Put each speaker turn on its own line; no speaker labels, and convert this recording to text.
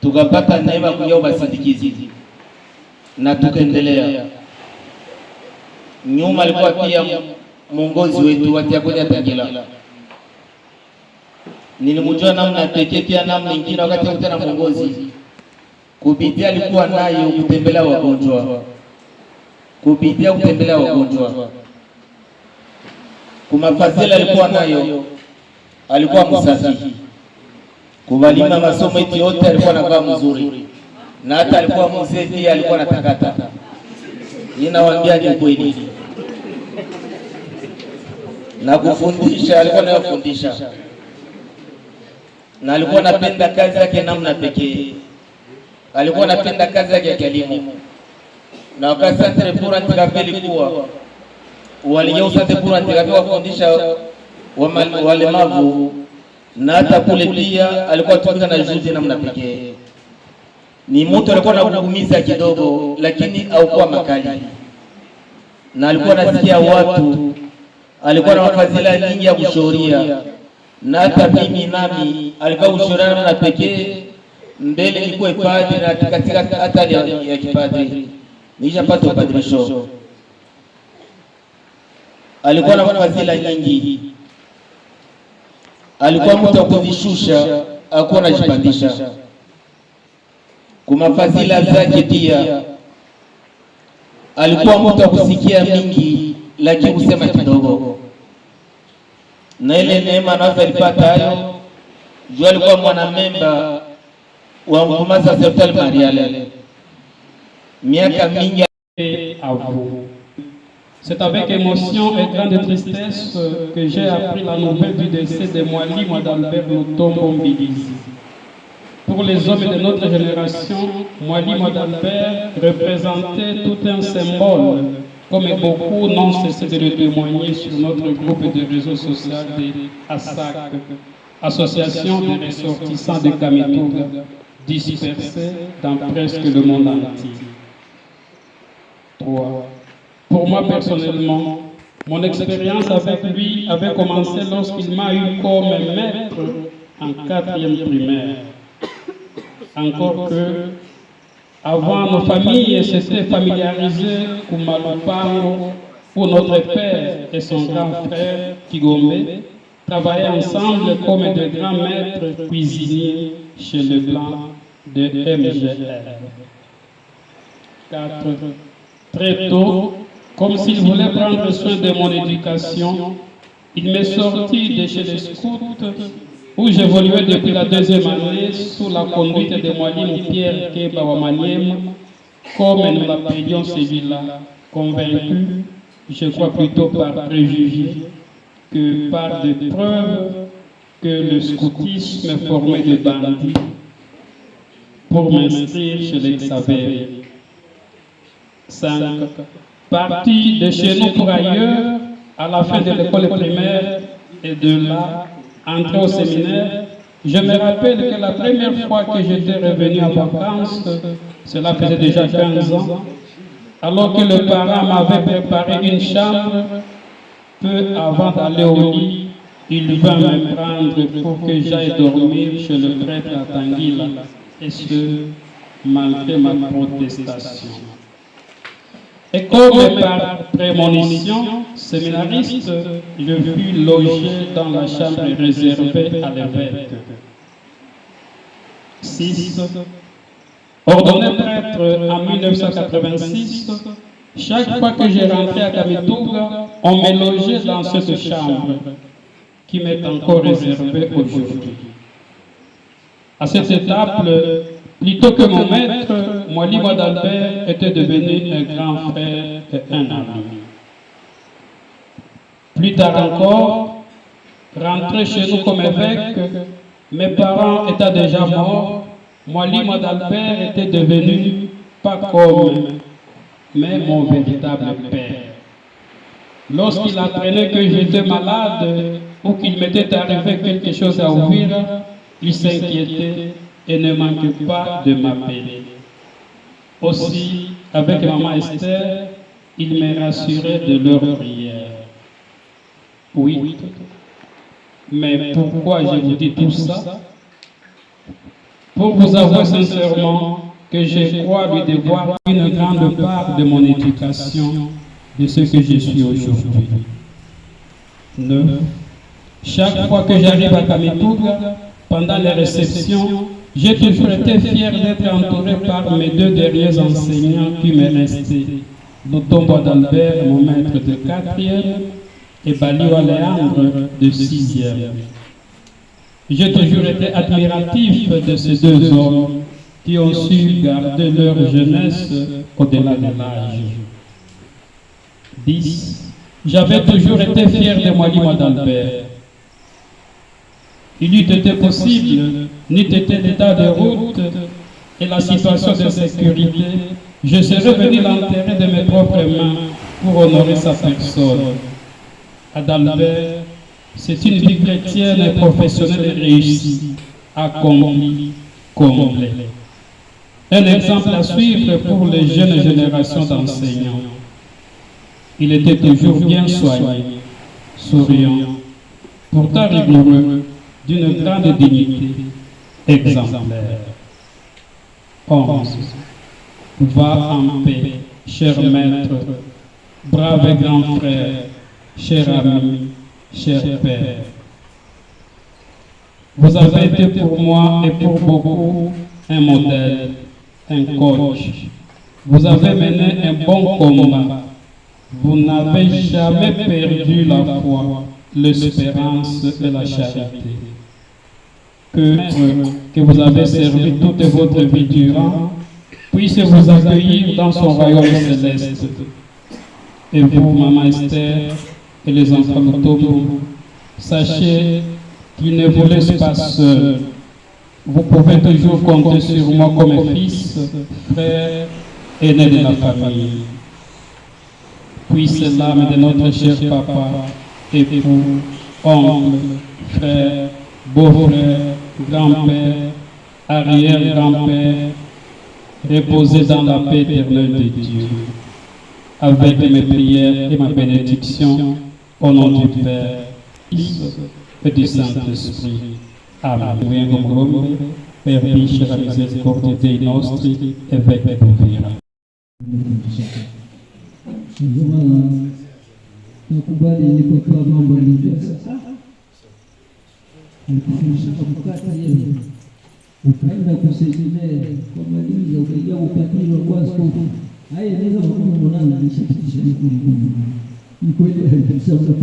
tukapata neema kuja ubasindikizi na tukaendelea. Nyuma alikuwa pia mwongozi wetu watia kwenye Tangila. Nilimjua namna pekee pia namna nyingine wakati kutana mwongozi. Kupitia alikuwa nayo kutembelea wagonjwa. Kupitia kutembelea wagonjwa. Kumafadhila alikuwa nayo, alikuwa msafi. Kubalima masomo eti yote alikuwa anavaa mzuri. Na hata alikuwa mzee pia alikuwa anatakata. Ninawaambia ni kweli. Na kufundisha alikuwa anayofundisha. Na alikuwa anapenda kazi yake namna pekee. Alikuwa anapenda kazi yake ya elimu. Na wakati Centre pour Handicapés ilikuwa waligeuza Centre pour Handicapés wafundisha walemavu, na hata kule pia alikuwa tumika na juzi namna pekee. Ni mtu alikuwa anakuumiza kidogo lakini haukuwa makali. Na alikuwa anasikia watu, alikuwa na mafadhila nyingi ya kushauria. Na hata mimi nami alikuwa ushauriana namna pekee. Mbele nilikuwa padri na katika hata ya kipadri nilishapata upadrisho. Alikuwa na mafadhila nyingi. Alikuwa mtu akujishusha, hakuwa anajipandisha. Kwa mafadhila zake pia alikuwa mtu akusikia mingi lakini kusema kidogo. Na ile neema nazo alipata hayo, jua alikuwa mwanamemba wa Mouvement Sacerdotal Marial. Miaka mingi
à vous. C'est avec émotion et grande tristesse que j'ai appris la nouvelle du décès de Mwali Mwadalbert Lutombo Mbilizi. Pour les hommes de notre génération, Mwali Mwadalbert représentait tout un symbole, comme beaucoup n'ont cessé de le témoigner sur notre groupe de réseau social de ASAC, Association des ressortissants de Kamituga, dispersés dans presque le monde entier. 3. Pour moi personnellement, mon expérience avec lui avait commencé lorsqu'il m'a eu comme maître en 4e primaire. Encore que, avant, nos familles s'étaient familiarisées Kumalupango, où notre père et son grand frère Kigombe travaillaient ensemble comme de grands maîtres cuisiniers chez le blanc de MGR. 4. Très tôt, comme s'il voulait prendre soin de mon éducation, il m'est sorti de chez les scouts où j'évoluais depuis la 2e année sous la conduite de Mwalimu Pierre Keba Wamanyem, comme nous l'appelions celui-là, convaincu, je crois plutôt par préjugé que par des preuves que le scoutisme formait des bandits pour m'inscrire chez les Xavériens. 5. Parti de chez nous pour ailleurs, à la fin de l'école primaire et de là, entré au séminaire, je me rappelle que la première fois que j'étais revenu en vacances, cela faisait déjà 15 ans, alors que le parent m'avait préparé une chambre, peu avant d'aller au lit, il vint me prendre pour que j'aille dormir chez le prêtre à Tanguila, et ce, malgré ma protestation. Et comme par prémonition, séminariste, je fus logé dans la chambre réservée à l'évêque. 6. Ordonné prêtre en 1986, chaque fois que j'ai rentré à Kamituga, on me logeait dans cette chambre qui m'est encore réservée aujourd'hui. À cette étape, plutôt que mon maître, Mwali Mwadalbert était devenu un grand frère et un ami. Plus tard encore, rentré chez nous comme évêque, mes parents étaient déjà morts, Mwali Mwadalbert était devenu, pas comme, mais mon véritable père. Lorsqu'il apprenait que j'étais malade ou qu'il m'était arrivé quelque chose à ouvrir, il s'inquiétait et ne manquait pas de m'appeler. Aussi, avec maman Esther, il me rassurait de leurs prières. Mais pourquoi je vous dis tout ça? pour vous avouer sincèrement que je crois lui devoir une grande part de mon éducation, de ce que je suis aujourd'hui. 9. Chaque fois que j'arrive à Kamituga, pendant les réceptions, j'ai toujours été fier d'être entouré par mes 2 derniers enseignants qui m'est resté. Lutombo d'Albert, mon maître de 4e, et Baliwa Léandre de 6e. J'ai toujours été admiratif de ces 2 hommes qui ont su garder leur jeunesse au-delà de l'âge. 10. J'avais toujours été fier de Mwalimu d'Albert. Il eût été possible, n'eût été l'état de route et la situation de sécurité, je serais venu l'enterrer de mes propres mains pour honorer sa personne. Adalbert, c'est une vie chrétienne et professionnelle réussie, accomplie, comblée. Un exemple à suivre pour les jeunes générations d'enseignants. Il était toujours bien soigné, souriant, pourtant rigoureux, d'une grande dignité, exemplaire. 11. Va en paix, cher maître, brave et grand frère, cher ami, cher père. Vous avez été pour moi et pour beaucoup un modèle, un coach. Vous avez mené un bon combat. Vous n'avez jamais perdu la foi, l'espérance et la charité. Que vous avez servi toute votre vie durant, puisse vous accueillir dans son royaume céleste. Et vous, Maman Esther et les enfants de Togo, sachez qu'il ne vous laisse pas seul. Vous pouvez toujours compter sur moi comme fils, frère, aîné de la famille. Puisse l'âme de notre cher papa, époux, oncle, frère, beau-frère, grand-père, arrière-grand-père, reposer dans la paix éternelle de Dieu. Avec mes prières et ma bénédiction, au nom du Père, Fils et du Saint-Esprit. Amen. Per la misericordia dei nostri e vecchia dovera.
Nakubali nilipokuwa mambo nilivyo sasa, alikufundisha mkate yeye, ukaenda kuseminari kwa maliza, ukaingia upadiri wa kwa askofu. Haya inaweza kuwa mwanangu alishafikisha ni kweli, ni kweli alisema kwa